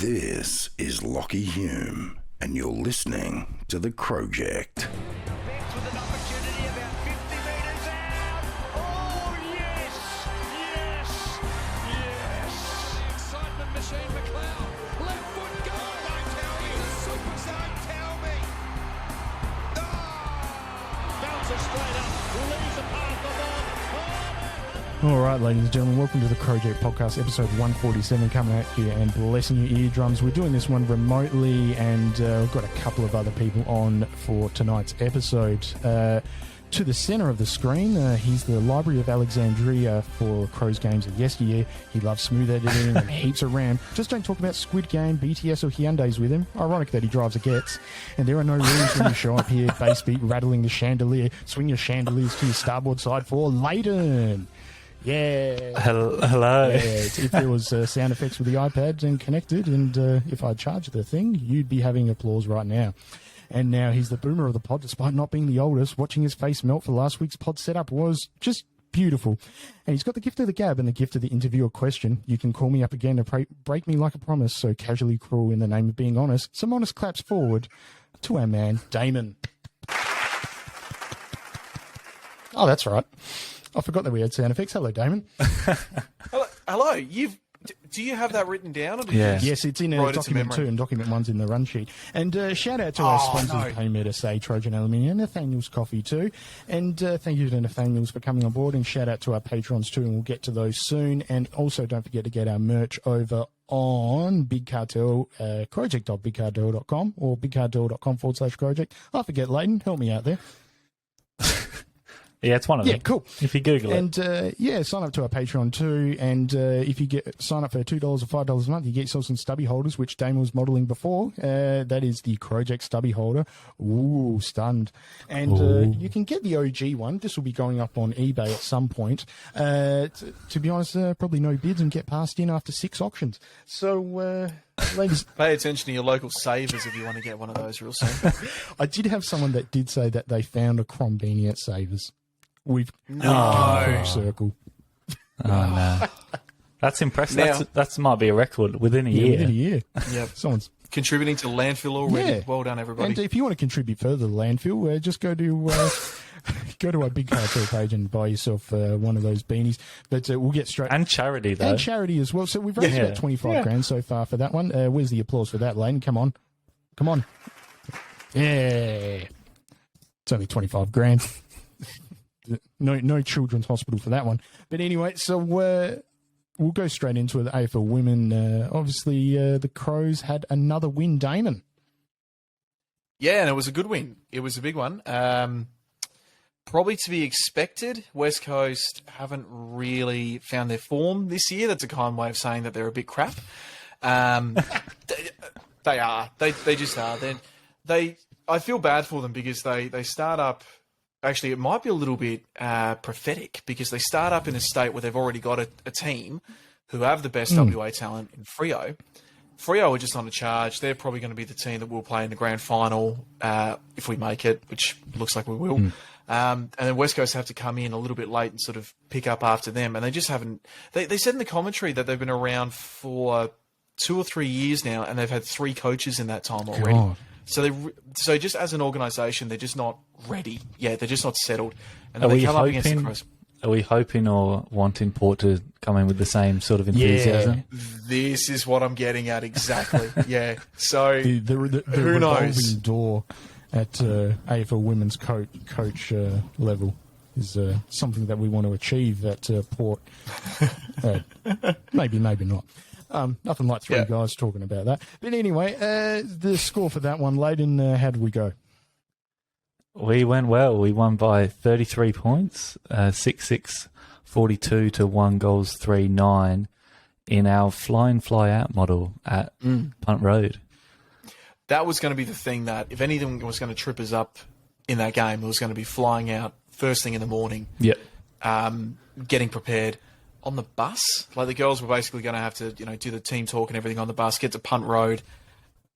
This is Lockie Hume, and you're listening to the Crowject. With an opportunity about 50 metres out. Oh, yes! Yes! Yes! The excitement machine, McLeod. Left foot goal. Don't tell me. He's a superstar. Tell me. Oh! Bounces straight up. Leaves a path the ball. All right, ladies and gentlemen, welcome to the Crowject podcast, episode 147, coming at you and blessing your eardrums. We're doing this one remotely, and we've got a couple of other people on for tonight's episode. To the centre of the screen, he's the Library of Alexandria for Crows games of yesteryear. He loves smooth editing and heaps of RAM. Just don't talk about Squid Game, BTS or Hyundais with him. Ironic that he drives a Getz. And there are no rules when you show up here, bass beat, rattling the chandelier. Swing your chandeliers to your starboard side for Lleyton. Yeah. Hello. Yeah, if there was sound effects with the iPad and connected, and if I charged the thing, you'd be having applause right now. And now he's the boomer of the pod, despite not being the oldest. Watching his face melt for last week's pod setup was just beautiful. And he's got the gift of the gab and the gift of the interviewer question. You can call me up again to break me like a promise, so casually cruel in the name of being honest. Some honest claps forward to our man, Damon. Oh, that's right. I forgot that we had sound effects. Hello, Damon. Hello. Do you have that written down? Or Yes, it's in document 2 and document 1's in the run sheet. And shout out to our sponsors, Pay Me to Say, Trojan Aluminium, Nathaniel's Coffee too. And thank you to Nathaniel's for coming on board. And shout out to our patrons too, and we'll get to those soon. And also don't forget to get our merch over on Big Cartel, crowject.bigcartel.com or bigcartel.com/Crowject. I forget, Lleyton, help me out there. Yeah, it's one of them. Yeah, cool. If you Google it. And, sign up to our Patreon too. And if you sign up for $2 or $5 a month, you get yourself some stubby holders, which Damon was modelling before. That is the Crowject stubby holder. Ooh, stunned. And you can get the OG one. This will be going up on eBay at some point. To be honest, probably no bids and get passed in after 6 auctions. So... ladies, pay attention to your local savers if you want to get one of those real soon. I did have someone that did say that they found a Crombini at Savers. We've no circle. Oh no, that's impressive. Now, that might be a record within a year. Within a year, yeah. Someone's contributing to landfill already. Yeah. Well done, everybody. And if you want to contribute further to landfill, just go to go to our Big Cartel page and buy yourself one of those beanies. But we'll get straight and charity though, and charity as well. So we've raised about 25 grand so far for that one. Where's the applause for that, Lane? Come on. Yeah, it's only 25 grand. No children's hospital for that one. But anyway, so we'll go straight into it. The AFL women. Obviously, the Crows had another win, Damon. Yeah, and it was a good win. It was a big one. Probably to be expected. West Coast haven't really found their form this year. That's a kind way of saying that they're a bit crap. They are. They just are. I feel bad for them because they start up. Actually, it might be a little bit prophetic because they start up in a state where they've already got a team who have the best WA talent in Freo. Freo are just on a charge. They're probably going to be the team that will play in the grand final if we make it, which looks like we will. And then West Coast have to come in a little bit late and sort of pick up after them. And they just haven't... They said in the commentary that they've been around for 2 or 3 years now, and they've had 3 coaches in that time already. God. So just as an organisation, they're just not ready. Yeah, they're just not settled. And Are they we come up against the Crows. Are we hoping or wanting Port to come in with the same sort of enthusiasm? Yeah, this is what I'm getting at exactly. Yeah. So the who knows? Revolving door at AFL women's coach level is something that we want to achieve at Port. Maybe not. Nothing like 3 guys talking about that. But anyway, the score for that one, Lleyton, how did we go? We went well. We won by 33 points, 6-6-42 to 1 goals 3-9 in our fly-in, fly-out model at Punt Road. That was going to be the thing that, if anything was going to trip us up in that game, it was going to be flying out first thing in the morning, getting prepared. On the bus, like the girls were basically going to have to, do the team talk and everything on the bus, get to Punt Road,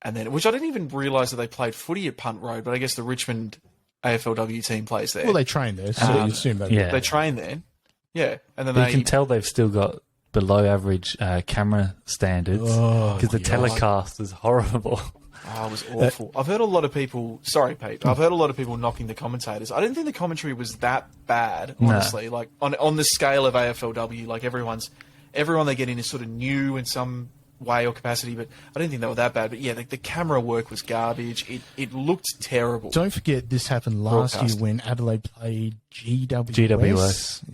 and then, which I didn't even realise that they played footy at Punt Road, but I guess the Richmond AFLW team plays there. Well, they train there, so you assume that. Yeah. They train there, yeah, and then but you can tell they've still got below average camera standards because the telecast is horrible. Oh, it was awful. I've heard a lot of people... Sorry, Pete. I've heard a lot of people knocking the commentators. I didn't think the commentary was that bad, honestly. No. Like, on the scale of AFLW, like, everyone they get in is sort of new in some way or capacity, but I didn't think they were that bad. But, yeah, the camera work was garbage. It looked terrible. Don't forget, this happened last year when Adelaide played GWS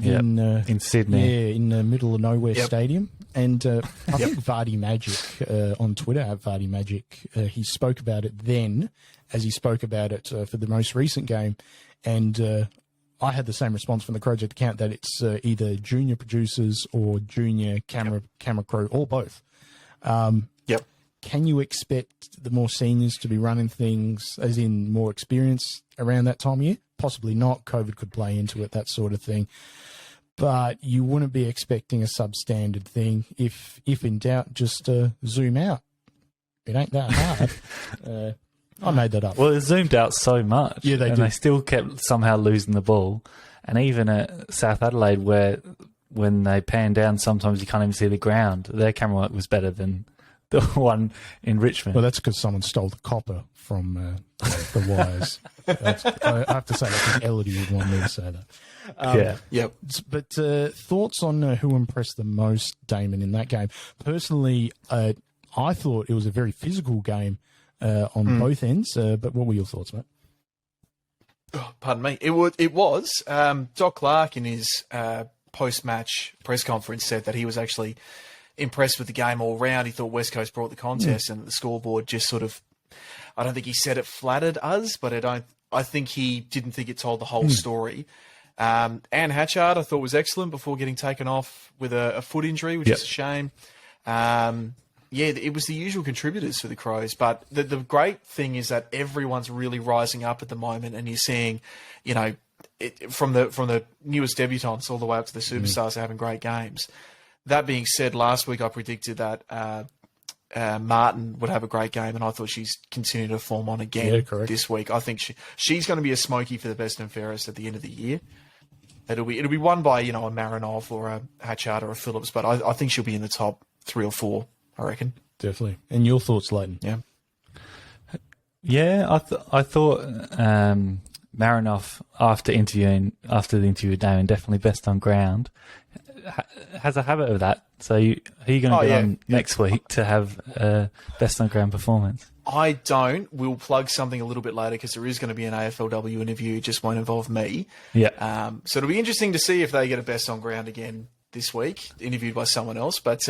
in Sydney. Yeah, in the middle of nowhere stadium. And I think Vardy Magic on Twitter, at Vardy Magic, he spoke about it then as he spoke about it for the most recent game. And I had the same response from the Crowject account that it's either junior producers or junior camera crew, or both. Can you expect the more seniors to be running things, as in more experience around that time of year? Possibly not. COVID could play into it, that sort of thing. But you wouldn't be expecting a substandard thing. If in doubt, just zoom out. It ain't that hard. I made that up. Well, it zoomed out so much. Yeah, they and did. They still kept somehow losing the ball. And even at South Adelaide, where when they pan down, sometimes you can't even see the ground. Their camera work was better than the one in Richmond. Well, that's because someone stole the copper from the wires. I have to say, I think Elodie would want me to say that. But thoughts on who impressed the most, Damon, in that game? Personally, I thought it was a very physical game on both ends. But what were your thoughts, mate? Oh, pardon me. It was. Doc Clark in his post-match press conference said that he was actually impressed with the game all round. He thought West Coast brought the contest, and the scoreboard just sort of, I don't think he said it flattered us, but I think he didn't think it told the whole story. Anne Hatchard, I thought, was excellent before getting taken off with a foot injury, which is a shame. It was the usual contributors for the Crows, but the great thing is that everyone's really rising up at the moment, and you're seeing, from the newest debutants all the way up to the superstars having great games. That being said, last week I predicted that Martin would have a great game, and I thought she's continued to form on again this week. I think she's going to be a smoky for the best and fairest at the end of the year. It'll be won by a Marinov or a Hatchard or a Phillips, but I think she'll be in the top 3 or 4. I reckon. Definitely. And your thoughts, Lleyton? Yeah, I thought Marinoff, after the interview with Damon, definitely best on ground, has a habit of that. So who are you going to get on next week to have a best on ground performance? I don't. We'll plug something a little bit later because there is going to be an AFLW interview. It just won't involve me. Yeah. So it'll be interesting to see if they get a best on ground again this week, interviewed by someone else. But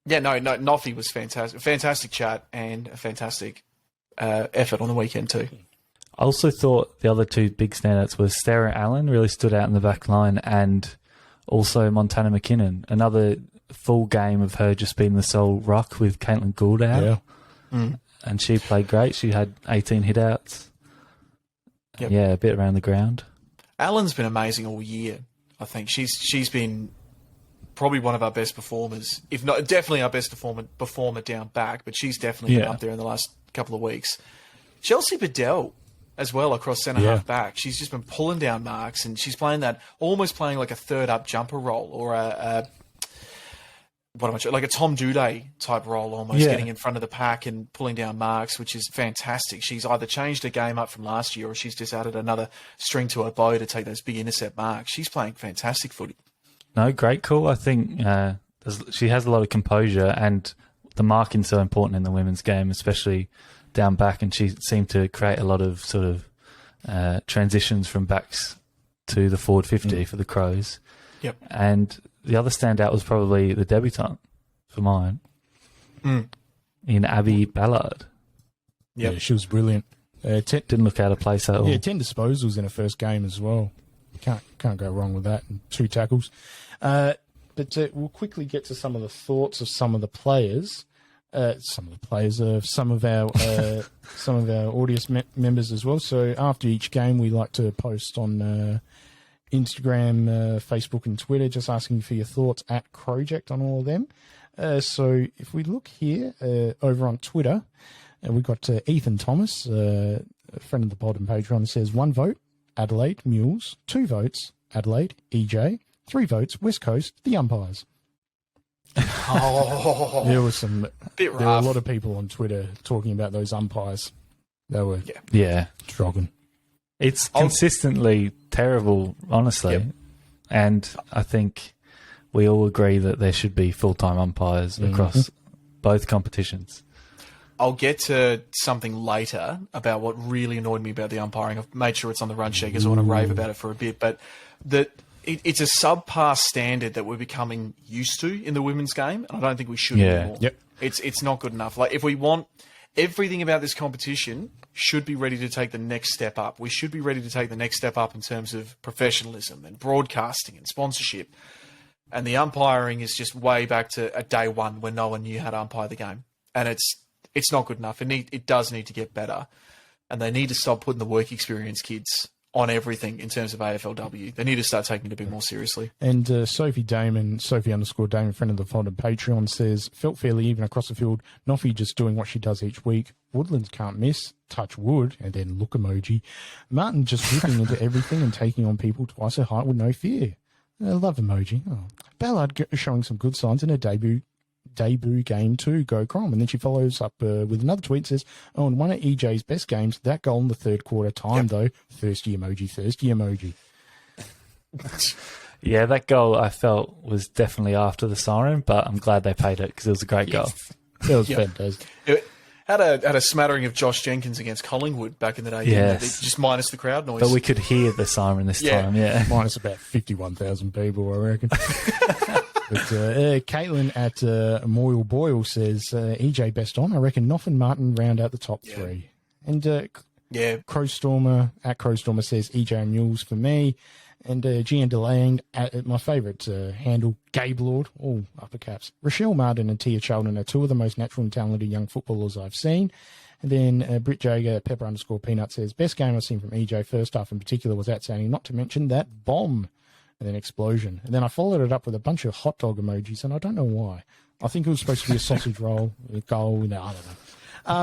Noffy was fantastic. Fantastic chat and a fantastic effort on the weekend too. I also thought the other two big standouts were Sarah Allen, really stood out in the back line, and also Montana McKinnon. Another full game of her just being the sole ruck with Caitlin Gould out. Yeah. And she played great. She had 18 hit-outs. Yep. Yeah, a bit around the ground. Allen's been amazing all year. I think she's been probably one of our best performers, if not definitely our best performer down back, but she's definitely been up there in the last couple of weeks. Chelsea Bedell as well across centre-half back. She's just been pulling down marks, and she's almost playing like a third-up jumper role or like a Tom Duday type role almost, getting in front of the pack and pulling down marks, which is fantastic. She's either changed her game up from last year or she's just added another string to her bow to take those big intercept marks. She's playing fantastic footy. No, great call. I think she has a lot of composure, and the marking's so important in the women's game, especially down back, and she seemed to create a lot of sort of transitions from backs to the forward 50 for the Crows. Yep. And the other standout was probably the debutante for mine in Abby Ballard. Yep. Yeah, she was brilliant. Didn't look out of place at all. Yeah, 10 disposals in her first game as well. Can't go wrong with that. And 2 tackles. But we'll quickly get to some of the thoughts of some of the players. Some of our audience members as well. So after each game, we like to post on Instagram, Facebook, and Twitter, just asking for your thoughts at Crowject on all of them. So if we look here over on Twitter, we've got Ethan Thomas, a friend of the pod and Patreon, says 1 vote, Adelaide Mules, 2 votes, Adelaide EJ, 3 votes, West Coast, the umpires. Oh, There was some. bit There were a rough. lot of people on Twitter talking about those umpires. They were Yeah. shocking. It's consistently terrible, honestly. Yep. And I think we all agree that there should be full-time umpires across both competitions. I'll get to something later about what really annoyed me about the umpiring. I've made sure it's on the run sheet because I want to rave about it for a bit. But it's a subpar standard that we're becoming used to in the women's game, and I don't think we should anymore. Yep. It's not good enough. Like, if we want everything about this competition should be ready to take the next step up. We should be ready to take the next step up in terms of professionalism and broadcasting and sponsorship. And the umpiring is just way back to a day one when no one knew how to umpire the game. And it's not good enough. It does need to get better. And they need to stop putting the work experience kids on everything in terms of AFLW. They need to start taking it a bit more seriously. And Sophie Damon, Sophie_Damon, friend of the pod on Patreon, says, felt fairly even across the field. Noffy just doing what she does each week. Woodlands can't miss. Touch wood. And then look emoji. Martin just ripping into everything and taking on people twice her height with no fear. I love emoji. Oh. Ballard showing some good signs in her debut game too. Go Crom. And then she follows up with another tweet, says, oh, in one of EJ's best games, that goal in the third quarter time though, thirsty emoji. Yeah, that goal I felt was definitely after the siren, but I'm glad they paid it because it was a great goal. That was fantastic. It had a smattering of Josh Jenkins against Collingwood back in the day. Yes. Just minus the crowd noise. But we could hear the siren this time, yeah. Minus about 51,000 people, I reckon. But Caitlin at Moyle Boyle says, EJ best on. I reckon Noff and Martin round out the top three. And Crowstormer at Crowstormer says, EJ and Mules for me. And Gian Delaying at my favourite handle, Gabe-Lord, all upper caps. Rochelle Martin and Tia Sheldon are two of the most natural and talented young footballers I've seen. And then Britt Jager, Pepper_Peanut says, best game I've seen from EJ, first half in particular, was outstanding, not to mention that bomb. And then explosion. And then I followed it up with a bunch of hot dog emojis, and I don't know why. I think it was supposed to be a sausage roll, a goal, no, I don't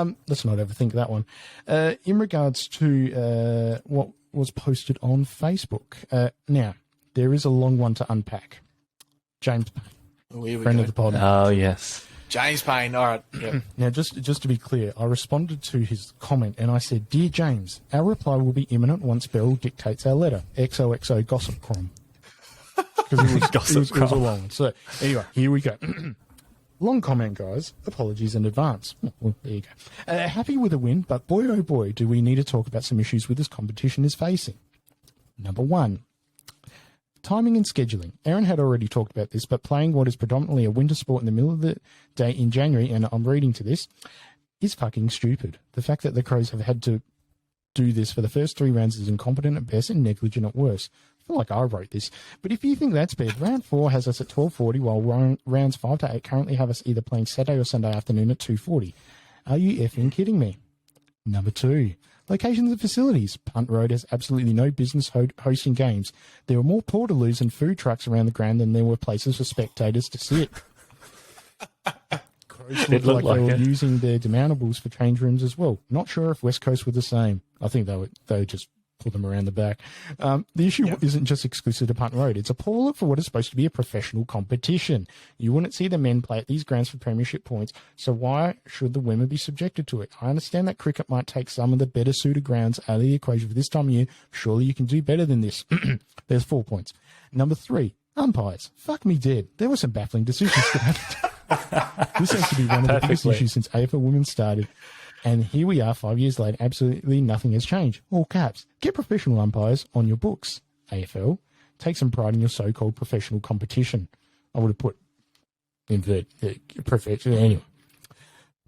know. Let's not overthink that one. In regards to what was posted on Facebook. Now, there is a long one to unpack. James Payne, friend of the pod. Oh, yes. James Payne, all right. Yep. Now, just to be clear, I responded to his comment and I said, Dear James, our reply will be imminent once Beryl dictates our letter. XOXO Gossip Crom. Because it was a long one. So, anyway, here we go. Long comment, guys. Apologies in advance. Well, there you go. Happy with a win, but boy, oh boy, do we need to talk about some issues with this competition is facing. Number one, timing and scheduling. Aaron had already talked about this, but playing what is predominantly a winter sport in the middle of the day in January, and I'm reading to this, is fucking stupid. The fact that the Crows have had to do this for the first three rounds is incompetent at best and negligent at worst. I feel like I wrote this. But if you think that's bad, round 4 has us at 12:40, while rounds 5 to 8 currently have us either playing Saturday or Sunday afternoon at 2:40. Are you effing kidding me? Number 2. Locations and facilities. Punt Road has absolutely no business hosting games. There were more portaloos and food trucks around the ground than there were places for spectators to sit. Crows looked like they were using their demountables for change rooms as well. Not sure if West Coast were the same. I think they would just pull them around the back. The issue isn't just exclusive to Punt Road. It's appalling for what is supposed to be a professional competition. You wouldn't see the men play at these grounds for premiership points, so why should the women be subjected to it? I understand that cricket might take some of the better suited grounds out of the equation for this time of year. Surely you can do better than this. There's 4 points. Number 3, umpires. Fuck me dead. There were some baffling decisions. This has to be one of the biggest issues since AFL Women started. And here we are 5 years later, absolutely nothing has changed. All caps. Get professional umpires on your books. AFL, take some pride in your so-called professional competition. I would have put invert professional. Anyway.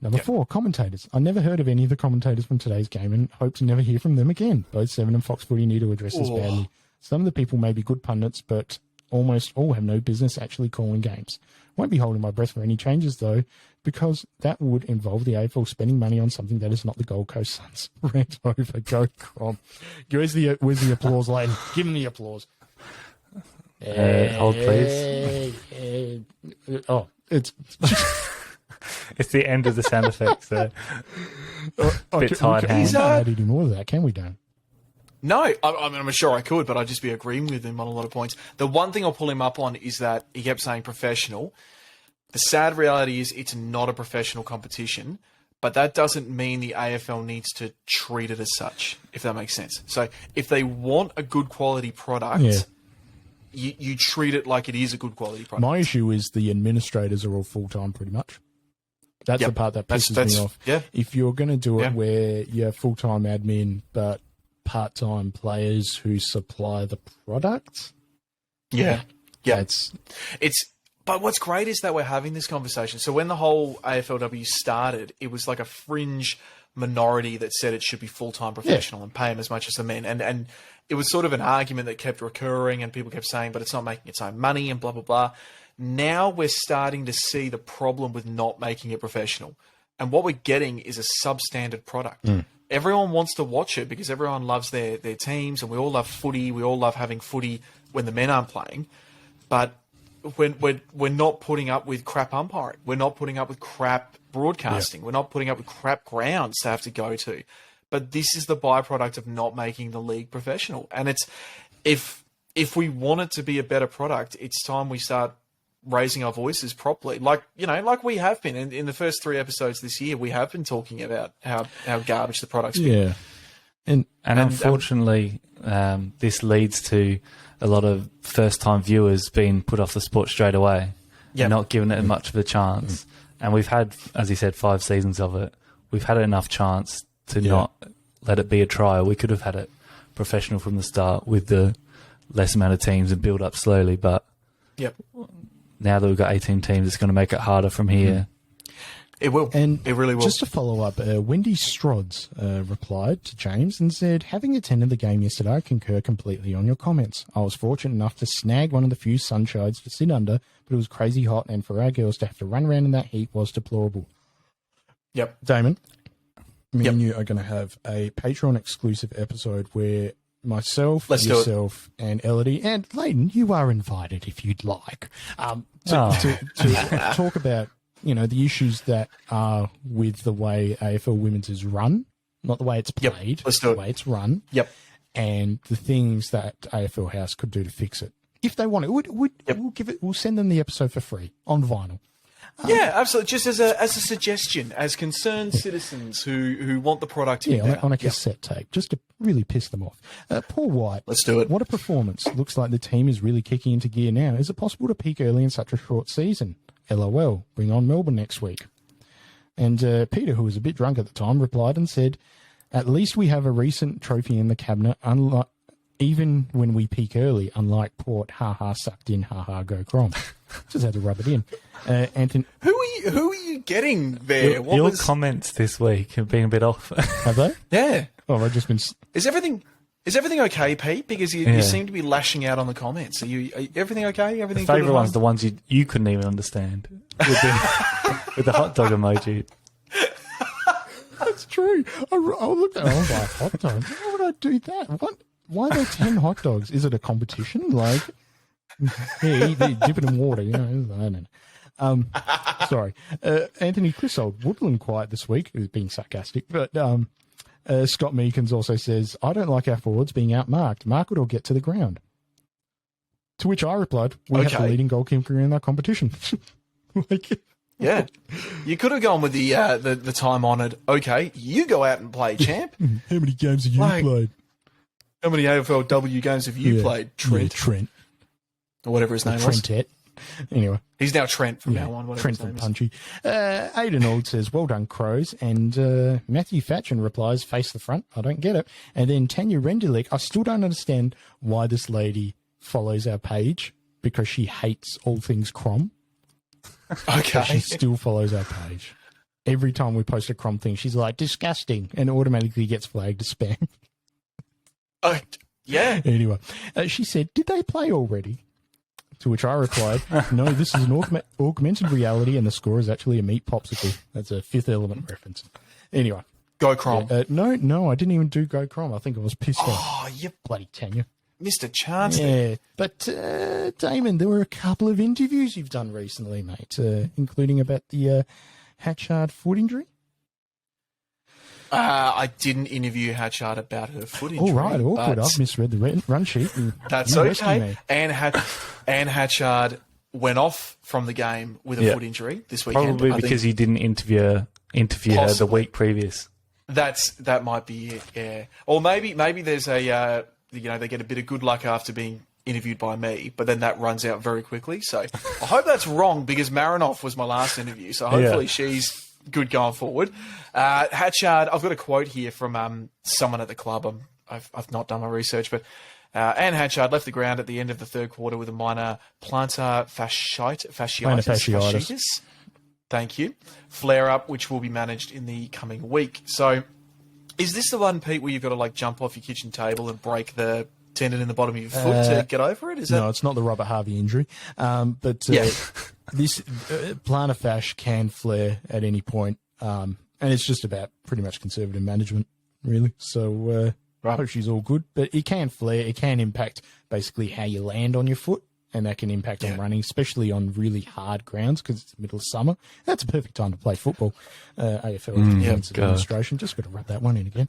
Number 4, commentators. I never heard of any of the commentators from today's game and hope to never hear from them again. Both Seven and Fox Footy need to address this badly. Some of the people may be good pundits, but almost all have no business actually calling games. Won't be holding my breath for any changes, though, because that would involve the AFL spending money on something that is not the Gold Coast Suns. Rant over, go Crom. Where's the applause, lady? Give him the applause. Hold, please. It's it's the end of the sound effects. So. Bit tired We hand. can't add any more of that, can we, Dan? No, I'm sure I could, but I'd just be agreeing with him on a lot of points. The one thing I'll pull him up on is that he kept saying professional. The sad reality is it's not a professional competition, but that doesn't mean the AFL needs to treat it as such, if that makes sense. So if they want a good quality product, you treat it like it is a good quality product. My issue is the administrators are all full-time pretty much. That's the part that pisses me off. Yeah. If you're going to do it where you have full-time admin but part-time players who supply the product... Yeah. But what's great is that we're having this conversation. So when the whole AFLW started, it was like a fringe minority that said it should be full-time professional and pay them as much as the men. And it was sort of an argument that kept recurring and people kept saying, but it's not making its own money and blah, blah, blah. Now we're starting to see the problem with not making it professional. And what we're getting is a substandard product. Everyone wants to watch it because everyone loves their teams, and we all love footy. We all love having footy when the men aren't playing. But when we're not putting up with crap umpiring. We're not putting up with crap broadcasting. We're not putting up with crap grounds to have to go to. But this is the byproduct of not making the league professional. And it's if we want it to be a better product, it's time we start raising our voices properly. Like we have been in the first 3 episodes this year. We have been talking about how garbage the product's been. And unfortunately, this leads to a lot of first-time viewers being put off the sport straight away, not giving it much of a chance. And we've had, as you said, 5 seasons of it. We've had enough chance to not let it be a trial. We could have had it professional from the start with the less amount of teams and build up slowly. But now that we've got 18 teams, it's going to make it harder from here. It will. And it really will. Just to follow up, Wendy Strods replied to James and said, having attended the game yesterday, I concur completely on your comments. I was fortunate enough to snag one of the few sunshades to sit under, but it was crazy hot, and for our girls to have to run around in that heat was deplorable. Yep. Damon, me and you are going to have a Patreon exclusive episode where myself, yourself, and Elodie, and Lleyton, you are invited if you'd like, to talk about the issues that are with the way AFL Women's is run, not the way it's played, the way it's run. And the things that AFL House could do to fix it. If they want it, we'll send them the episode for free on vinyl. Absolutely. Just as a suggestion, as concerned citizens who want the product to be better. On a cassette tape, just to really piss them off. Paul White. Let's do it. What a performance. Looks like the team is really kicking into gear now. Is it possible to peak early in such a short season? LOL. Bring on Melbourne next week. And Peter, who was a bit drunk at the time, replied and said, at least we have a recent trophy in the cabinet, even when we peak early, unlike Port, sucked in, go Crom. Just had to rub it in. Anthony, who are you getting there? Your comments this week have been a bit off. Have they? Yeah. Oh, I've just been... Is everything okay, Pete? Because you seem to be lashing out on the comments. Are everything okay? Everything. The favourite one's the ones you couldn't even understand with the hot dog emoji. That's true. I looked at it. I was like, hot dogs? Why would I do that? What? Why are there 10 hot dogs? Is it a competition? Like, dip it in water. I don't know. Sorry. Anthony Clissold, Woodland quiet this week. He was being sarcastic, but Scott Meekins also says, I don't like our forwards being outmarked. Mark it or get to the ground. To which I replied, we have the leading goalkeeper in that competition. Yeah. You could have gone with the time-honoured, you go out and play, champ. How many games have you played? How many AFLW games have you played, Trent? Yeah, Trent. Or whatever his name was. Trentet. Anyway. He's now Trent from now on. Trent from Punchy. Aidan Old says, well done, Crows. And Matthew Fatchin replies, face the front. I don't get it. And then Tanya Rendulic, I still don't understand why this lady follows our page, because she hates all things Crom. Okay. She still follows our page. Every time we post a Crom thing, she's like, disgusting, and automatically gets flagged as spam. Yeah. Anyway, she said, did they play already? To which I replied, no, this is an augmented reality, and the score is actually a meat popsicle. That's a Fifth Element reference. Anyway. Go Crom. No, I didn't even do Go Crom. I think I was pissed off. Oh, you bloody Tanya. Missed a chance. Yeah. But, Damon, there were a couple of interviews you've done recently, mate, including about the Hatchard foot injury. I didn't interview Hatchard about her foot injury. All right, awkward. I've misread the run sheet. That's okay. And Hatchard went off from the game with a foot injury this weekend. Probably because you didn't interview her the week previous. That might be it, yeah. Or maybe there's a they get a bit of good luck after being interviewed by me, but then that runs out very quickly. So I hope that's wrong because Marinoff was my last interview. So hopefully she's good going forward. Hatchard, I've got a quote here from someone at the club. I've not done my research, but Anne Hatchard left the ground at the end of the third quarter with a minor plantar fasciitis. Thank you. Flare-up, which will be managed in the coming week. So is this the one, Pete, where you've got to jump off your kitchen table and break the tendon in the bottom of your foot to get over it? No, it's not the Robert Harvey injury. But this plantar fascia can flare at any point, and it's just about pretty much conservative management, really. So I hope she's all good. But it can flare. It can impact basically how you land on your foot, and that can impact on running, especially on really hard grounds because it's the middle of summer. That's a perfect time to play football. AFL demonstration. Just got to rub that one in again.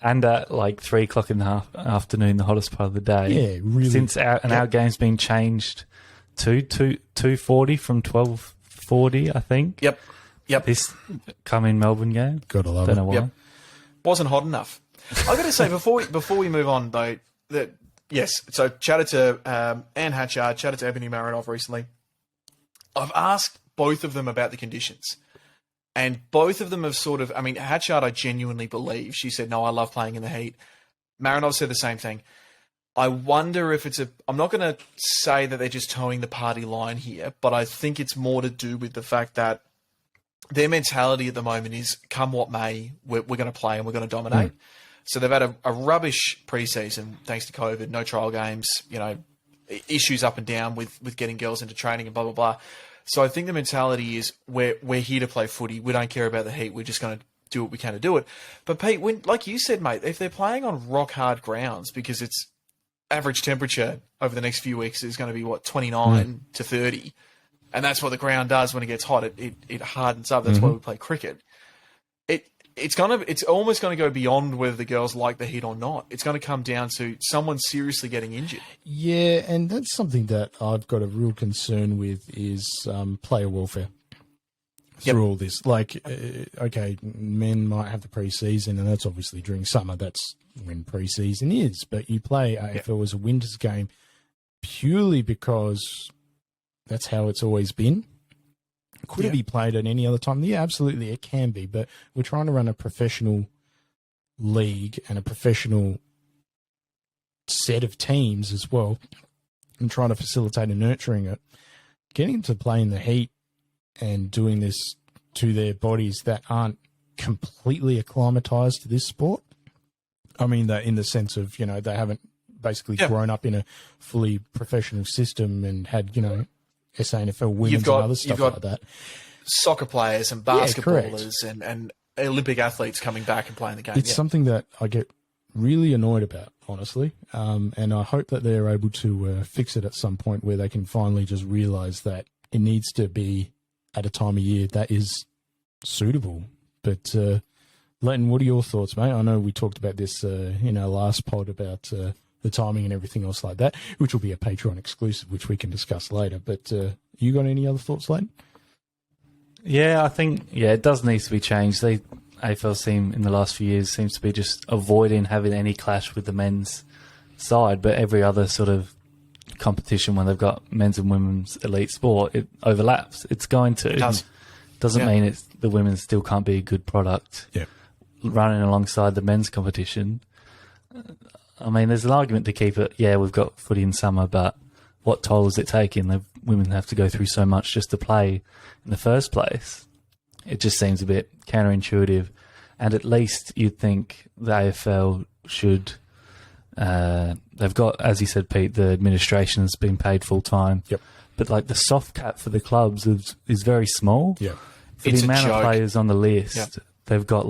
And at 3 o'clock in the afternoon, the hottest part of the day. Yeah, really. Since our game's been changed to 2:40 from 12:40, I think. Yep. This coming Melbourne game. Gotta love Don't it. know why. Yep. Wasn't hot enough. I've got to say before we move on though that. Yes, so chatted to Anne Hatchard, chatted to Ebony Marinoff recently. I've asked both of them about the conditions. And both of them have Hatchard, I genuinely believe. She said, no, I love playing in the heat. Marinoff said the same thing. I wonder if I'm not going to say that they're just towing the party line here, but I think it's more to do with the fact that their mentality at the moment is, come what may, we're going to play and we're going to dominate. So they've had a rubbish preseason thanks to COVID, no trial games, issues up and down with getting girls into training and blah, blah, blah. So I think the mentality is we're here to play footy. We don't care about the heat. We're just going to do what we can to do it. But Pete, like you said, mate, if they're playing on rock hard grounds because it's average temperature over the next few weeks is going to be 29 to 30. And that's what the ground does when it gets hot. It hardens up. That's why we play cricket. It's almost going to go beyond whether the girls like the heat or not. It's going to come down to someone seriously getting injured. Yeah, and that's something that I've got a real concern with is player welfare through all this. Okay, men might have the pre-season, and that's obviously during summer. That's when pre-season is. But you play AFL as a winter's game purely because that's how it's always been. Could it be played at any other time? Yeah, absolutely, it can be. But we're trying to run a professional league and a professional set of teams as well and trying to facilitate and nurturing it. Getting them to play in the heat and doing this to their bodies that aren't completely acclimatized to this sport. I mean, that in the sense of, they haven't basically grown up in a fully professional system and had, SANFL women's and other stuff like that. Soccer players and basketballers and Olympic athletes coming back and playing the game. It's something that I get really annoyed about, honestly, and I hope that they're able to fix it at some point where they can finally just realise that it needs to be at a time of year that is suitable. But, Lleyton, what are your thoughts, mate? I know we talked about this in our last pod about the timing and everything else like that, which will be a Patreon exclusive, which we can discuss later. But you got any other thoughts, Lleyton? Yeah, I think, it does need to be changed. The AFL team in the last few years seems to be just avoiding having any clash with the men's side, but every other sort of competition when they've got men's and women's elite sport, it overlaps. It's going to. It does. Doesn't mean the women still can't be a good product. Yeah. Running alongside the men's competition. I mean, there's an argument to keep it, we've got footy in summer, but what toll is it taking? The women have to go through so much just to play in the first place. It just seems a bit counterintuitive. And at least you'd think the AFL should... they've got, as you said, Pete, the administration has been paid full-time. Yep. But the soft cap for the clubs is very small. Yeah. For the amount of players on the list, they've got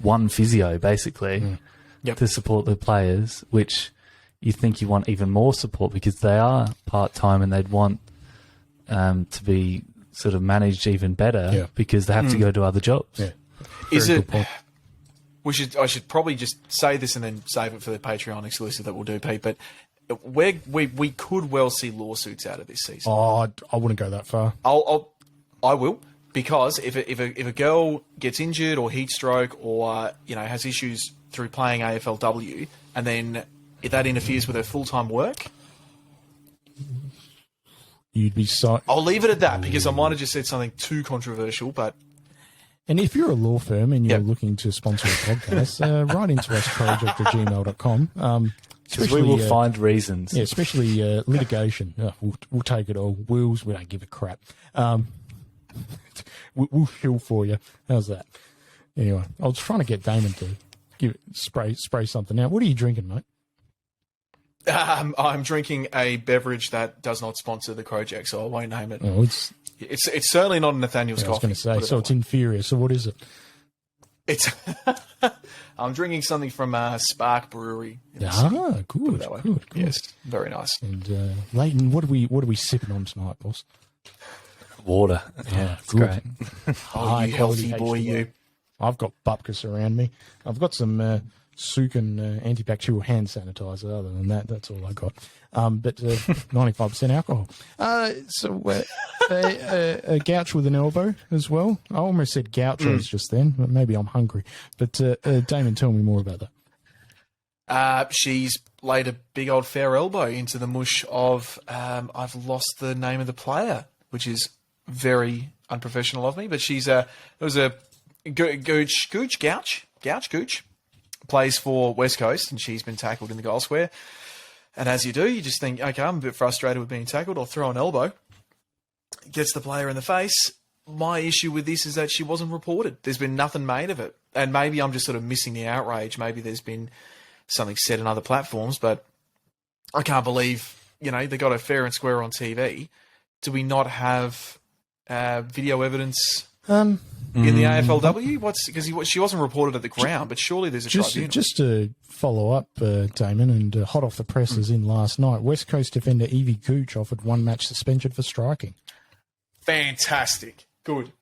one physio, basically. To support the players, which you think you want even more support because they are part-time and they'd want to be sort of managed even better because they have to go to other jobs. Yeah. Is it... I should probably just say this and then save it for the Patreon exclusive that we'll do, Pete, but we could well see lawsuits out of this season. Oh, I wouldn't go that far. I will, because if a girl gets injured or heat stroke or has issues through playing AFLW, and then if that interferes with her full-time work, You'd be so. I'll leave it at that, because I might have just said something too controversial. But And if you're a law firm and you're Yep. looking to sponsor a podcast, write into us, crowject@gmail.com. Because we will find reasons. Yeah, especially litigation. We'll take it all. Wills, we don't give a crap. We'll shill for you. How's that? Anyway, I was trying to get Damon to spray something out. What are you drinking, mate? I'm drinking a beverage that does not sponsor the Crowject, so I won't name it. Oh, it's It's certainly not Nathaniel's I was coffee. going to say, put it so that it's way. inferior. So what is it? It's I'm drinking something from Spark Brewery. in the Ah, city, put it good, that way. good. Yes, very nice. And Lleyton, what are we sipping on tonight, boss? Water. Yeah, it's good. great. Oh, High you quality healthy boy, H2O. you. I've got bupkis around me. I've got some Sukin antibacterial hand sanitizer. Other than that, that's all I got. But 95% alcohol. So a gouch with an elbow as well. I almost said gauchos just then. But maybe I'm hungry. But Damon, tell me more about that. She's laid a big old fair elbow into the mush of I've lost the name of the player, which is very unprofessional of me. But it was a Gooch, plays for West Coast, and she's been tackled in the goal square. And as you do, you just think, okay, I'm a bit frustrated with being tackled. I'll throw an elbow. Gets the player in the face. My issue with this is that she wasn't reported. There's been nothing made of it. And maybe I'm just sort of missing the outrage. Maybe there's been something said on other platforms, but I can't believe, they got her fair and square on TV. Do we not have video evidence in the AFLW? Because she wasn't reported at the ground, but surely there's a tribunal. Just to follow up, Damon, and hot off the presses in last night, West Coast defender Evie Gooch offered 1 match suspension for striking. Fantastic. Good.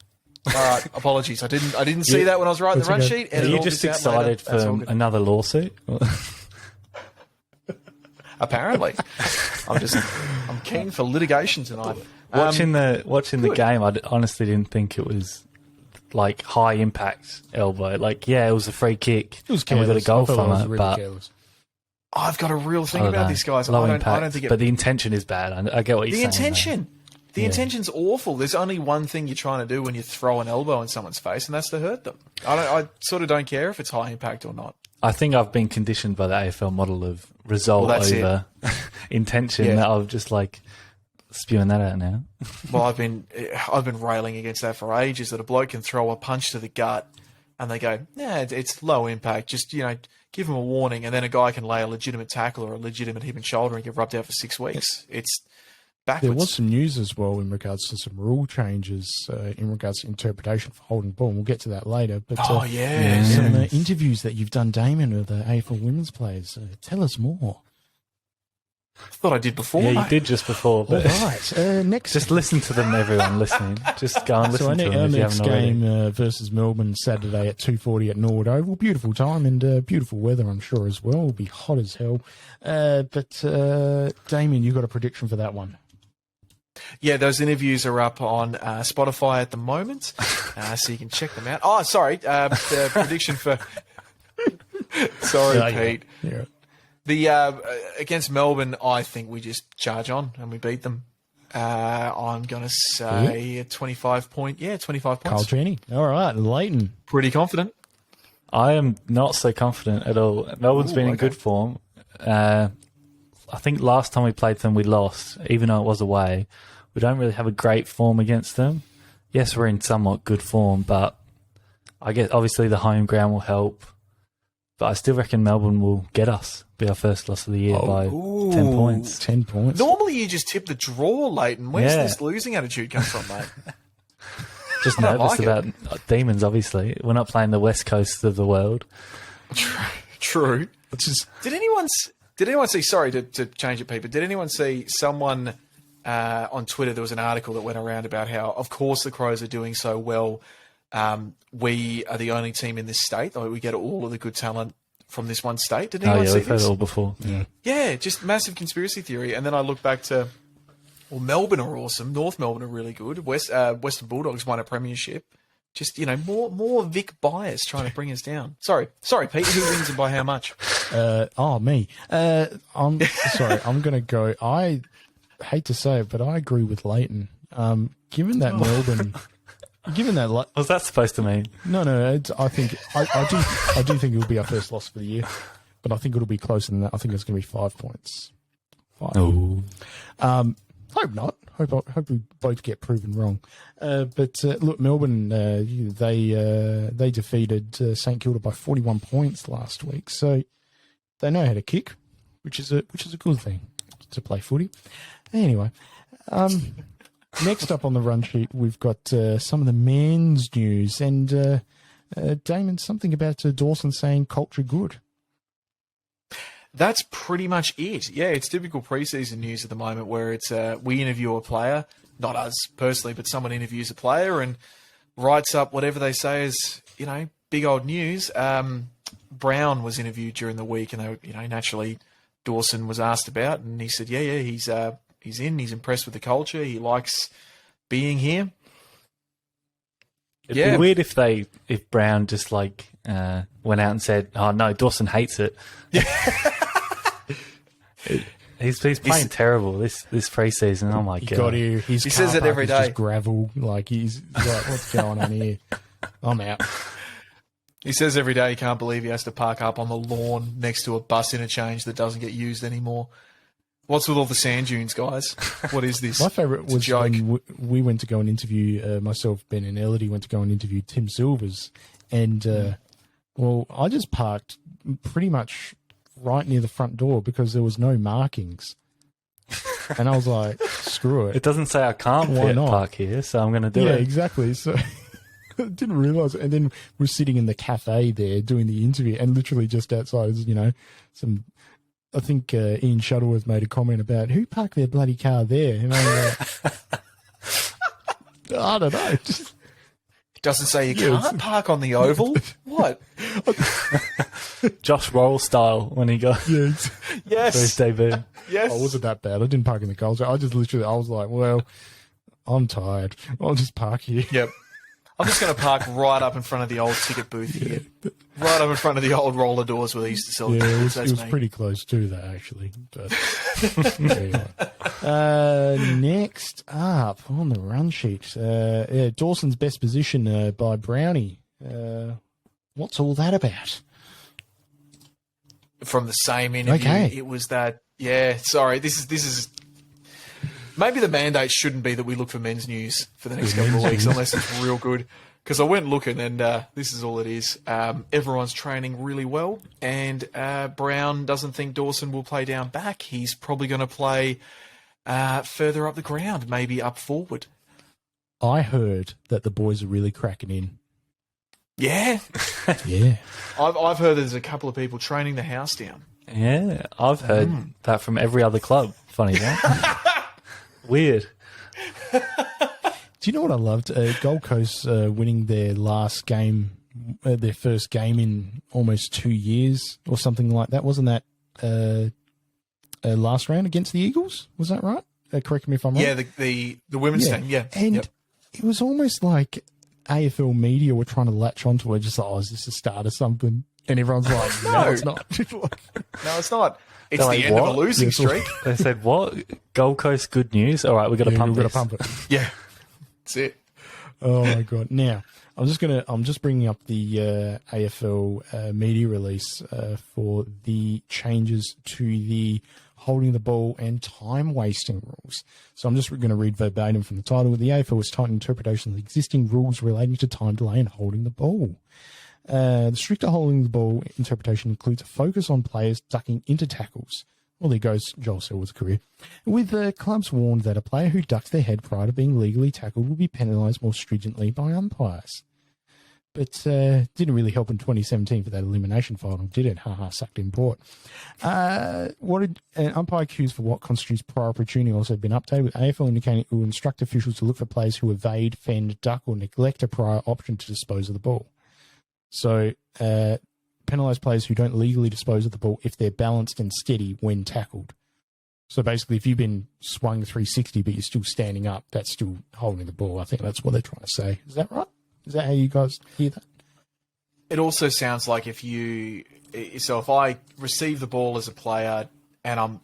All right. Apologies. I didn't see that when I was writing the run sheet. Are you just excited for another lawsuit? Apparently. I'm keen for litigation tonight. Watching the game, I honestly didn't think it was like high impact elbow. Like, yeah, it was a free kick. It was and we got a careless. goal I thought from was it, really but careless. I've got a real thing I don't about know. this, guys. Low I don't impact, think but the intention is bad. I get what you're the saying. intention. The intention's awful. There's only one thing you're trying to do when you throw an elbow in someone's face, and that's to hurt them. I sort of don't care if it's high impact or not. I think I've been conditioned by the AFL model of result Well, that's over intention. Yeah. That I'm just like spewing that out now. Well, I've been railing against that for ages. That a bloke can throw a punch to the gut, and they go, "Yeah, it's low impact. Just give him a warning." And then a guy can lay a legitimate tackle or a legitimate hip and shoulder and get rubbed out for 6 weeks. It's backwards. There was some news as well in regards to some rule changes in regards to interpretation for holding ball. We'll get to that later. But some interviews that you've done, Damon, with the AFL women's players. Tell us more. I thought I did before. Yeah, you mate. did just before. All But right. Next. just listen to them, everyone listening. Just go and So listen to them our if you next haven't already. game versus Melbourne Saturday at 2:40 at Norwood Oval. Beautiful time and beautiful weather, I'm sure, as well. It'll be hot as hell. But Damien, you got a prediction for that one? Yeah, those interviews are up on Spotify at the moment, so you can check them out. Oh, sorry, the prediction for... Sorry, Pete. Yeah. The against Melbourne, I think we just charge on and we beat them. I'm going to say a 25 points. Carl Cheney. All right, Lleyton. Pretty confident. I am not so confident at all. Melbourne's been in good form. I think last time we played them, we lost, even though it was away. We don't really have a great form against them. Yes, we're in somewhat good form, but I guess obviously the home ground will help. But I still reckon Melbourne will get us, be our first loss of the year by 10 points. 10 points. Normally you just tip the draw, Lleyton. Where's this losing attitude come from, mate? Just I don't nervous like about Demons, obviously. We're not playing the West Coast of the world. True. Just, Did anyone see, sorry to change it, Pete, but did anyone see someone on Twitter, there was an article that went around about how, of course, the Crows are doing so well. We are the only team in this state. We get all of the good talent from this one state. Did Oh, anyone yeah, see we've heard this? it all before. Yeah, just massive conspiracy theory. And then I look back to, well, Melbourne are awesome. North Melbourne are really good. Western Bulldogs won a premiership. Just, more Vic bias trying to bring us down. Sorry, Pete. Who wins and by how much? Me. I'm sorry. I'm going to go. I hate to say it, but I agree with Lleyton. Given that Melbourne, What's that supposed to mean? no, I think I do think it'll be our first loss for the year, but I think it'll be closer than that. I think it's going to be 5 points. 5. Oh, Hope not. Hope we both get proven wrong. But look, Melbourne, they defeated St Kilda by 41 points last week, so they know how to kick, which is a good thing to play footy. Anyway, next up on the run sheet, we've got some of the men's news, and Damon, something about Dawson saying culture good. That's pretty much it. Yeah, it's typical preseason news at the moment where it's we interview a player, not us personally, but someone interviews a player and writes up whatever they say is, big old news. Brown was interviewed during the week, and they, naturally Dawson was asked about, and he said, yeah, he's he's impressed with the culture, he likes being here. it'd be weird if Brown just went out and said, "Oh no, Dawson hates it." He's playing terrible this preseason. Oh my god! He says it every day. Just gravel. He's like, what's going on here? I'm out. He says every day he can't believe he has to park up on the lawn next to a bus interchange that doesn't get used anymore. What's with all the sand dunes, guys? What is this? My favourite was when we went to go and interview, myself, Ben and Elodie went to go and interview Tim Silvers. And, I just parked pretty much right near the front door because there was no markings. And I was like, screw it. It doesn't say I can't park here, so I'm going to do it. Yeah, exactly. So I didn't realise it. And then we're sitting in the cafe there doing the interview, and literally just outside is, some... I think Ian Shuttleworth made a comment about who parked their bloody car there. And I'm like, I don't know. It doesn't say you can't park on the oval. What? Josh Roll style when he got yes first debut. Yes. I wasn't that bad. I didn't park in the culture. I was like, well, I'm tired. I'll just park here. Yep. I'm just going to park right up in front of the old ticket booth here. Right up in front of the old roller doors where they used to sell tickets. It was pretty close to that, actually. But anyway. Next up on the run sheet, Dawson's best position by Brownie. What's all that about? From the same interview, It was that. Yeah, sorry. This is. Maybe the mandate shouldn't be that we look for men's news for the next couple of weeks unless it's real good. Because I went looking and this is all it is. Everyone's training really well, and Brown doesn't think Dawson will play down back. He's probably going to play further up the ground, maybe up forward. I heard that the boys are really cracking in. Yeah. Yeah. I've heard there's a couple of people training the house down. Yeah, I've heard that from every other club. Funny that. Weird. Do you know what I loved? Gold Coast winning their last game, their first game in almost 2 years or something like that. Wasn't that last round against the Eagles? Was that right? Correct me if I'm wrong. Yeah, the women's team, yeah. And it was almost like AFL media were trying to latch onto it, just like, is this a start of something? And everyone's like, no, it's not. No, it's not. It's They're the like, end what? of a losing streak. They said, what? Gold Coast good news? All right, we've got to pump it. Yeah, that's it. Oh my god! Now I'm just bringing up the AFL media release for the changes to the holding the ball and time wasting rules. So I'm just going to read verbatim from the title. The AFL has tightened interpretation of the existing rules relating to time delay and holding the ball. The stricter holding the ball interpretation includes a focus on players ducking into tackles. Well, there goes Joel Selwood's career. With clubs warned that a player who ducks their head prior to being legally tackled will be penalised more stringently by umpires. But didn't really help in 2017 for that elimination final, did it? Haha, sucked in port. Umpire cues for what constitutes prior opportunity also have been updated, with AFL indicating it will instruct officials to look for players who evade, fend, duck, or neglect a prior option to dispose of the ball. So penalise players who don't legally dispose of the ball if they're balanced and steady when tackled. So basically, if you've been swung 360 but you're still standing up, that's still holding the ball. I think that's what they're trying to say. Is that right? Is that how you guys hear that? It also sounds like if I receive the ball as a player and I'm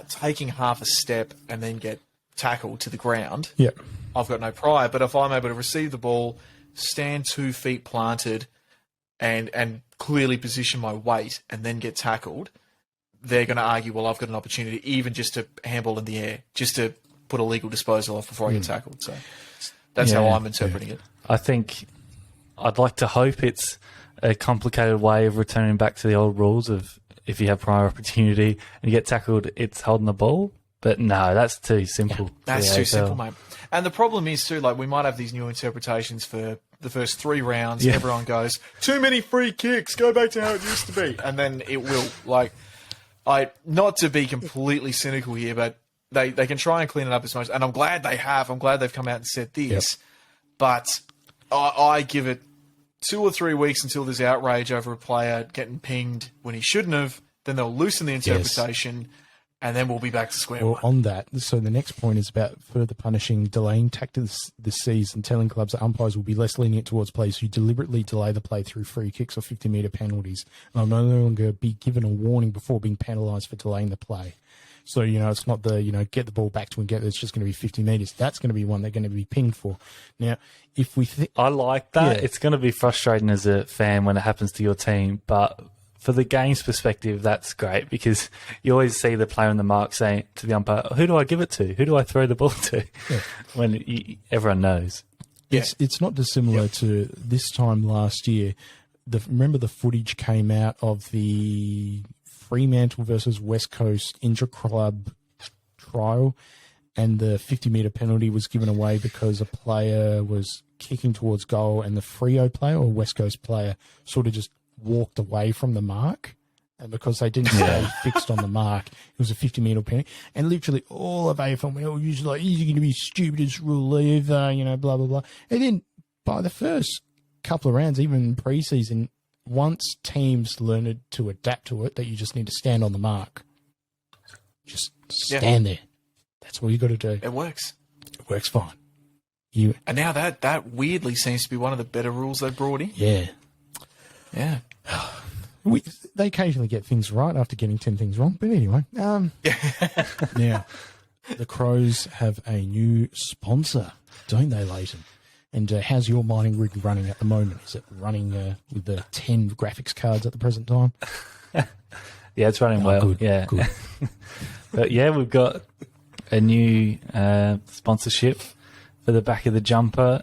taking half a step and then get tackled to the ground, Yeah. I've got no prior. But if I'm able to receive the ball, stand 2 feet planted, and clearly position my weight and then get tackled, they're going to argue, well, I've got an opportunity even just to handball in the air, just to put a legal disposal off before I get tackled. So that's how I'm interpreting it. I think I'd like to hope it's a complicated way of returning back to the old rules of if you have prior opportunity and you get tackled, it's holding the ball. But no, that's too simple. That's too simple, mate. And the problem is, too, like, we might have these new interpretations for the first 3 rounds. Yeah. Everyone goes, too many free kicks, go back to how it used to be. And then it will. Like, not to be completely cynical here, but they can try and clean it up as much. And I'm glad they have. I'm glad they've come out and said this. Yep. But I give it 2 or 3 weeks until there's outrage over a player getting pinged when he shouldn't have. Then they'll loosen the interpretation. Yes. And then we'll be back to square one. On that, so the next point is about further punishing delaying tactics this season, telling clubs that umpires will be less lenient towards players who deliberately delay the play through free kicks or 50-metre penalties. And will no longer be given a warning before being penalised for delaying the play. So, it's not the, get the ball back to and get, it's just going to be 50 metres. That's going to be one they're going to be pinged for. Now, if we I like that. Yeah. It's going to be frustrating as a fan when it happens to your team, but for the game's perspective, that's great because you always see the player in the mark saying to the umpire, who do I give it to? Who do I throw the ball to? Yeah. When everyone knows. Yeah. It's not dissimilar to this time last year. Remember the footage came out of the Fremantle versus West Coast intra-club trial, and the 50-metre penalty was given away because a player was kicking towards goal and the Freo player or West Coast player sort of just walked away from the mark, and because they didn't stay fixed on the mark, it was a 50-metre penalty. And literally all of AFL went, usually like, he's going to be stupidest rule ever, blah, blah, blah. And then by the first couple of rounds, even pre-season, once teams learned to adapt to it, that you just need to stand on the mark. Just stand there. That's all you got to do. It works. It works fine. And now that weirdly seems to be one of the better rules they've brought in. Yeah. Yeah. They occasionally get things right after getting 10 things wrong. But anyway, now, the Crows have a new sponsor, don't they, Lleyton? And how's your mining rig running at the moment? Is it running with the 10 graphics cards at the present time? Yeah, it's running well. Good, yeah. Good. But yeah, we've got a new sponsorship for the back of the jumper.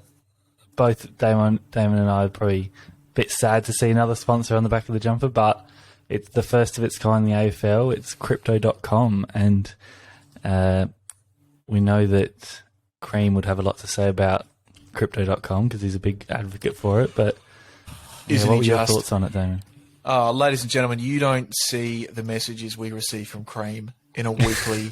Both Damon and I are probably bit sad to see another sponsor on the back of the jumper, but it's the first of its kind in the AFL. It's Crypto.com, and we know that Cream would have a lot to say about Crypto.com because he's a big advocate for it. But what were your thoughts on it, Damon? Ladies and gentlemen, you don't see the messages we receive from Cream in a weekly.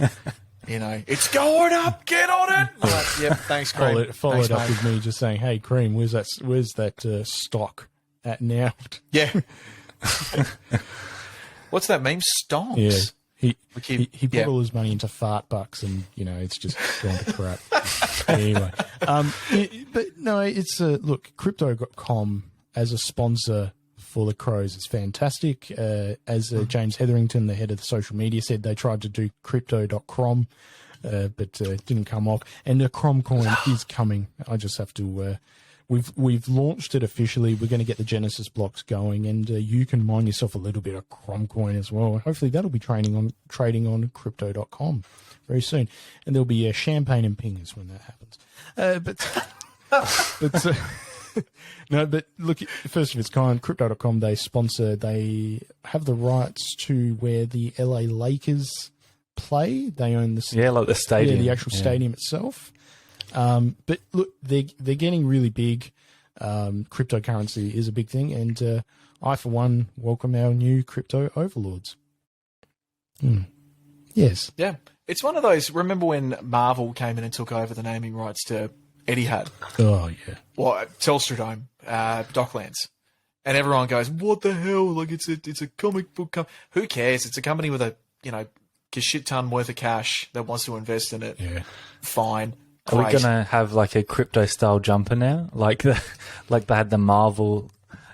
It's going up. Get on it. Like, yep, thanks, Cream. Follow it up with me just saying, "Hey, Cream, where's that stock at now?" Yeah. What's that meme? Stonks. Yeah. He put all his money into fart bucks, and it's just gone to crap. Anyway, but no, it's look, Crypto.com as a sponsor for the Crows is fantastic. As James Hetherington, the head of the social media, said, they tried to do Crypto.com, but it didn't come off. And the Crom coin is coming. I just have to. We've launched it officially. We're going to get the Genesis blocks going, and you can mine yourself a little bit of Crom coin as well. Hopefully that'll be trading on Crypto.com very soon, and there'll be champagne and pingers when that happens. No, but look, first of its kind, Crypto.com, they have the rights to where the LA Lakers play. They own the stadium. Yeah, the actual stadium itself. But look, they're getting really big. Cryptocurrency is a big thing, and I, for one, welcome our new crypto overlords. Yes. Yeah. It's one of those, remember when Marvel came in and took over the naming rights to Etihad? Oh, yeah. Well, Telstra Dome, Docklands. and everyone goes, "What the hell? Like it's a comic book Who cares? It's a company with a shit ton worth of cash that wants to invest in it. Yeah. Fine. Are we Great. gonna have like a crypto style jumper now? Like they had the Marvel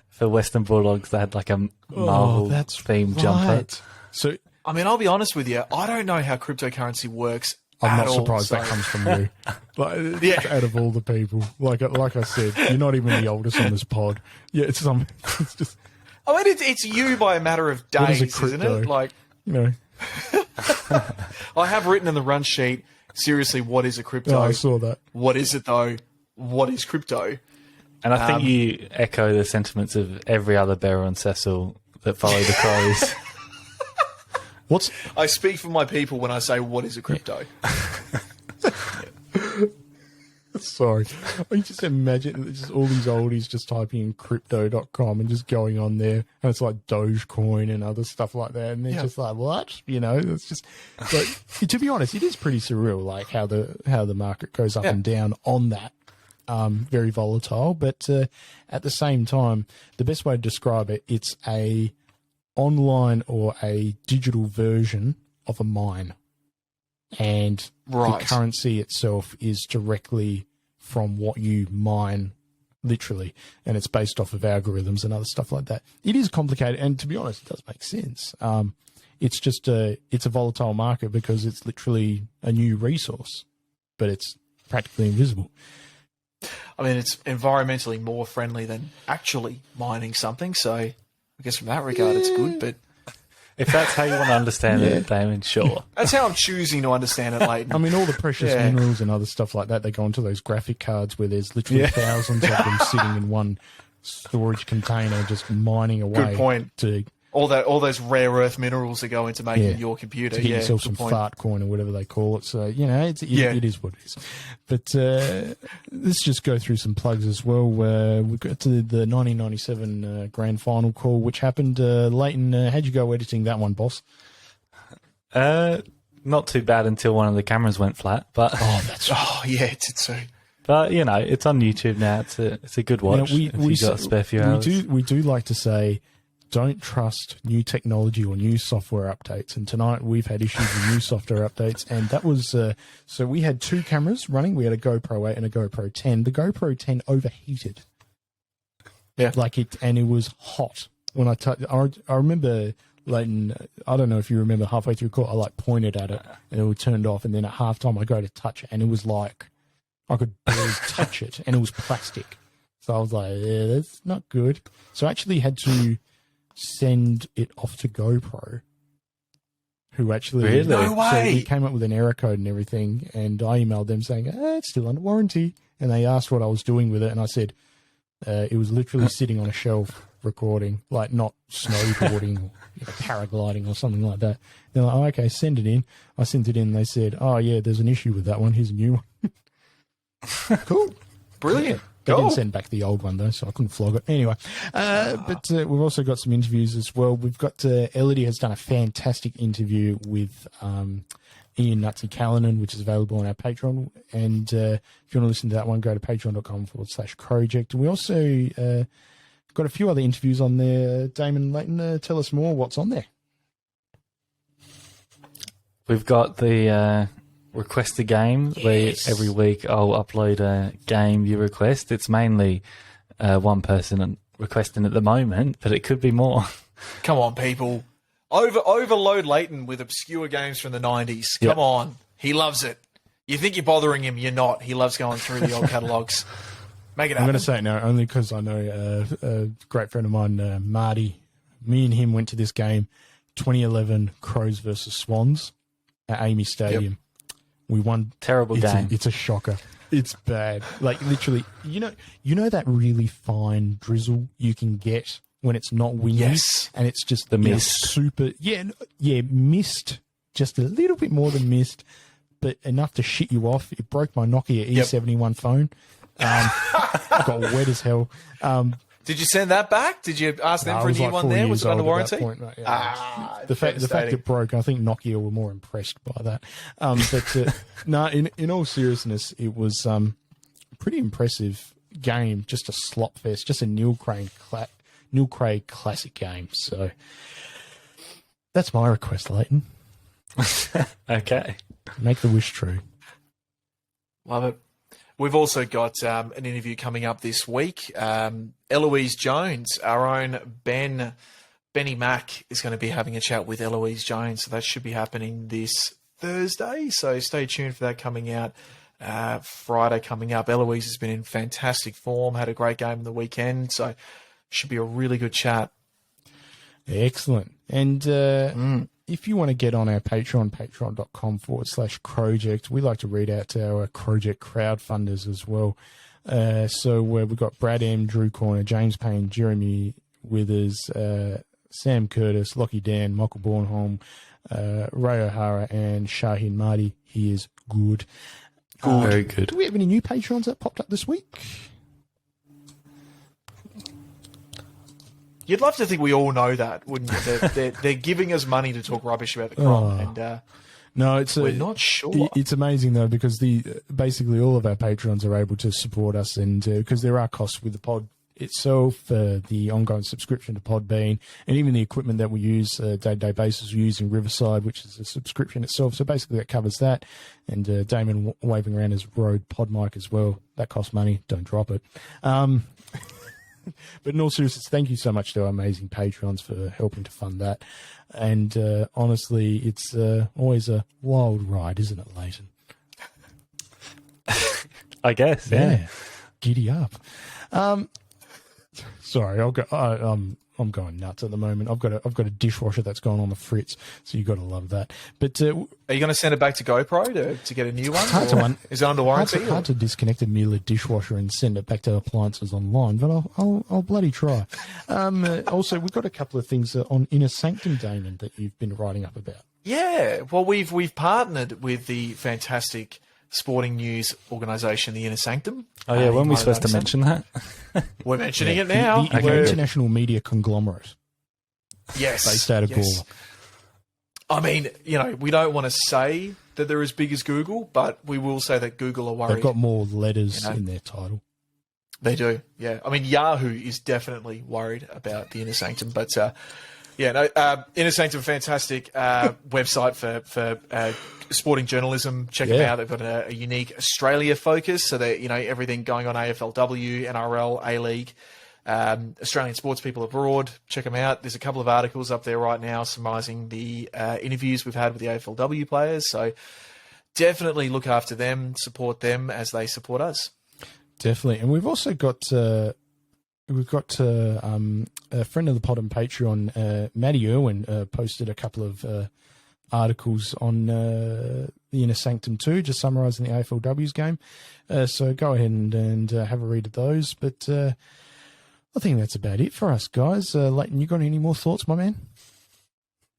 for Western Bulldogs. They had like a Marvel themed jumper. So I mean, I'll be honest with you. I don't know how cryptocurrency works. I'm at not surprised all, that so- comes from you. Like, out of all the people, like I said, you're not even the oldest on this pod. Yeah, it's just I mean, it's you by a matter of What is days, a isn't crypto? it? Like, you know. I have written in the run sheet. Seriously, what is a crypto? Oh, I saw that. What is it though? What is crypto? And I think you echo the sentiments of every other Bearer and Cecil that follow the Crows. I speak for my people when I say what is a crypto. Sorry. I just imagine just all these oldies just typing in crypto.com and just going on there. And it's like Dogecoin and other stuff like that. And they're just like, what? You know, it's just like, to be honest, it is pretty surreal, like how the market goes up and down on that. Very volatile. But at the same time, the best way to describe it, it's a online or a digital version of a mine. And the currency itself is directly from what you mine, literally, and it's based off of algorithms and other stuff like that. It is complicated, and to be honest, it does make sense. It's just it's a volatile market because it's literally a new resource, but it's practically invisible. I mean, it's environmentally more friendly than actually mining something. So I guess from that regard, it's good. But If that's how you want to understand it, Damon, sure. that's how I'm choosing to understand it, Leighton. I mean, all the precious minerals and other stuff like that, they go into those graphic cards where there's literally thousands of them sitting in one storage container, just mining away. Good point. To all those rare earth minerals that go into making your computer. to get yourself some fart coin or whatever they call it. So, you know, it is what it is. But let's just go through some plugs as well. We got to the 1997 grand final call, which happened. Lleyton, how'd you go editing that one, boss? Not too bad until one of the cameras went flat, but it did too. But you know, it's on YouTube now. It's a good watch. Now, if you got a spare few hours. We do like to say, don't trust new technology or new software updates. And tonight we've had issues with new software updates. And that was, so we had two cameras running. We had a GoPro 8 and a GoPro 10. The GoPro 10 overheated. Yeah. And it was hot. When I touched, I remember, Leighton, I don't know if you remember, halfway through the call, I like pointed at it and it was turned off. And then at halftime I go to touch it and it was like, I could barely touch it and it was plastic. So I was like, yeah, that's not good. So I actually had to send it off to GoPro, who actually Really? No way. So he came up with an error code and everything, and I emailed them saying it's still under warranty, and they asked what I was doing with it, and I said it was literally sitting on a shelf recording, like not snowboarding or paragliding or something like that. They're like, oh, okay, send it in. I sent it in, and they said, oh yeah, there's an issue with that one, here's a new one. Cool. Brilliant. They Cool. didn't send back the old one, though, so I couldn't flog it. Anyway, but we've also got some interviews as well. We've got Elodie has done a fantastic interview with Ian Nutsy Callanan, which is available on our Patreon. And if you want to listen to that one, go to patreon.com/Crowject. And we also got a few other interviews on there. Damon, Leighton, tell us more. What's on there? We've got the request a game. Yes. Every week I'll upload a game you request. It's mainly one person requesting at the moment, but it could be more. Come on, people. Overload Leighton with obscure games from the 90s. Come on. He loves it. You think you're bothering him, you're not. He loves going through the old catalogues. Make it happen. I'm going to say it now, only because I know a great friend of mine, Marty. Me and him went to this game, 2011 Crows versus Swans at Amy Stadium. We won. Terrible game. It's a shocker. It's bad. Like literally, you know that really fine drizzle you can get when it's not windy, Yes. and it's just The mist. super. Yeah, mist. Just a little bit more than mist, but enough to shit you off. It broke my Nokia E71 phone. I got wet as hell. Did you send that back? Did you ask them I for a was new like one 4 there? years Was it under old at that warranty? point, right? The fact devastating. it broke, I think Nokia were more impressed by that. But no, in all seriousness, it was a pretty impressive game. Just a slop fest, just a Neil Crane Neil Craig classic game. So that's my request, Lleyton. Okay. Make the wish true. Love it. We've also got an interview coming up this week. Eloise Jones, our own Benny Mack, is going to be having a chat with Eloise Jones. So that should be happening this Thursday. So stay tuned for that coming out. Friday coming up. Eloise has been in fantastic form, had a great game on the weekend. So should be a really good chat. Excellent. And if you want to get on our Patreon, patreon.com/Crowject, we like to read out to our Crowject crowdfunders as well. So we've got Brad M, Drew Corner, James Payne, Jeremy Withers, Sam Curtis, Lockie Dan, Michael Bornholm, Ray O'Hara, and Shaheen Marty. He is good. Very good. Do we have any new Patrons that popped up this week? You'd love to think we all know that, wouldn't you? They're giving us money to talk rubbish about the Crom, and no, we're not sure. It's amazing though, because basically all of our patrons are able to support us, and because there are costs with the pod itself, the ongoing subscription to Podbean, and even the equipment that we use day-to-day basis. We're using Riverside, which is a subscription itself. So basically that covers that. And Damon waving around his Rode pod mic as well. That costs money. Don't drop it. But in all seriousness, thank you so much to our amazing patrons for helping to fund that. And honestly, it's always a wild ride, isn't it, Lleyton? I guess, yeah. Giddy up. Sorry, I'm going nuts at the moment. I've got a dishwasher that's going on the fritz, so you've got to love that. But are you going to send it back to GoPro to get a new one? Is it under warranty? warranty? Hard to disconnect a Miele dishwasher and send it back to Appliances Online, but I'll bloody try. Also, we've got a couple of things on Inner Sanctum, Damon, that you've been writing up about. Yeah, well, we've partnered with the fantastic sporting news organisation, the Inner Sanctum. Oh yeah, when are we supposed to mention that? We're mentioning it now. The international media conglomerate. Yes. Based out of Gawler. I mean, we don't want to say that they're as big as Google, but we will say that Google are worried. They've got more letters in their title. They do, yeah. I mean, Yahoo is definitely worried about the Inner Sanctum, but Inner Sanctum, fantastic website for sporting journalism. Check them out. They've got a unique Australia focus, so they everything going on AFLW, NRL, A-League, Australian sports people abroad. Check them out. There's a couple of articles up there right now summarising the interviews we've had with the AFLW players. So definitely look after them, support them as they support us. Definitely, and we've also got. We've got a friend of the pod on Patreon, Maddie Irwin, posted a couple of articles on the Inner Sanctum too, just summarising the AFLW's game. So go ahead and have a read of those. But I think that's about it for us, guys. Lleyton, you got any more thoughts, my man?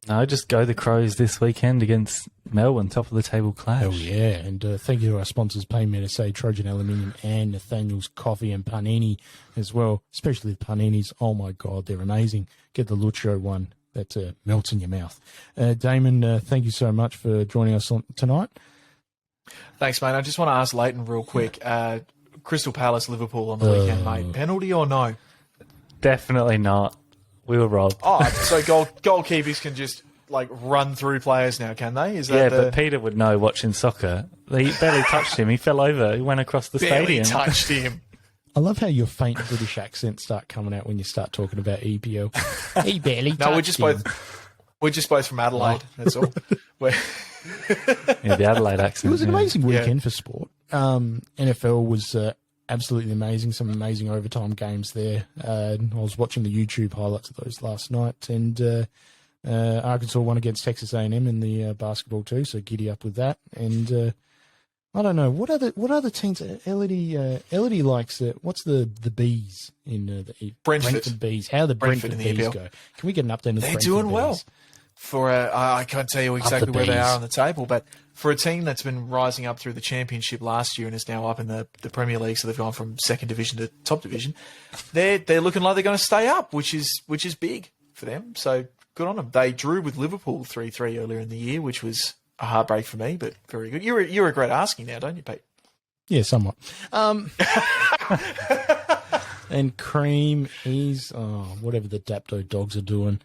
No, just go the Crows this weekend against Melbourne, top of the table clash. Oh, yeah. And thank you to our sponsors, Payment SA, Trojan Aluminium, and Nathaniel's Coffee and Panini as well, especially the Paninis. Oh, my God, they're amazing. Get the Lucio one that melts in your mouth. Damon, thank you so much for joining us tonight. Thanks, mate. I just want to ask Lleyton real quick. Crystal Palace, Liverpool on the weekend, mate. Penalty or no? Definitely not. We were robbed. Oh, so goalkeepers can just run through players now, can they? Is that yeah, but Peter would know watching soccer. He barely touched him. He fell over. He went across the stadium. Barely touched him. I love how your faint British accents start coming out when you start talking about EPL. He barely touched him. We're just both from Adelaide. That's all. Yeah, the Adelaide accent. It was an amazing weekend for sport. NFL was absolutely amazing. Some amazing overtime games there. I was watching the YouTube highlights of those last night, and Arkansas won against Texas A&M in the basketball too. So giddy up with that. And I don't know what other teams. Elodie likes what's the bees in the Brentford Bees? How the Brentford Bees go? Can we get an update? They're doing well. I can't tell you exactly where they are on the table, but for a team that's been rising up through the Championship last year and is now up in the Premier League, so they've gone from second division to top division, they're looking like they're going to stay up, which is big for them. So good on them. They drew with Liverpool 3-3 earlier in the year, which was a heartbreak for me, but very good. You regret asking now, don't you, Pete? Yeah, somewhat. And Cream, he's whatever the Dapto dogs are doing.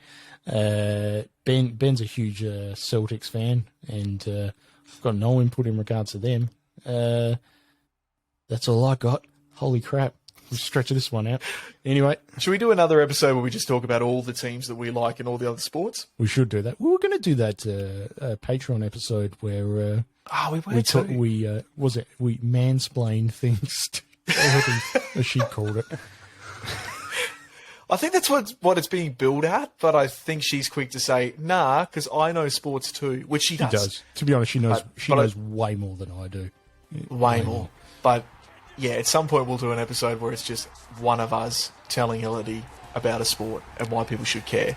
Ben's a huge Celtics fan, and I've got no input in regards to them. That's all I got. Holy crap. We're stretching this one out. Anyway. Should we do another episode where we just talk about all the teams that we like and all the other sports? We should do that. We were going to do that Patreon episode where we we mansplain things to as she called it. I think that's what it's being billed at, but I think she's quick to say, nah, because I know sports too, which she does. She does. To be honest, she knows way more than I do. Way more. But yeah, at some point we'll do an episode where it's just one of us telling Elodie about a sport and why people should care.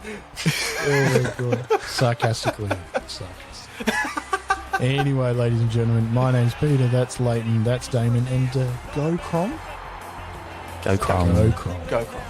Oh, God. Sarcastically. Anyway, ladies and gentlemen, my name's Peter, that's Lleyton, that's Damon, and go Crom. Go Crom. Go Crom. Go Crom.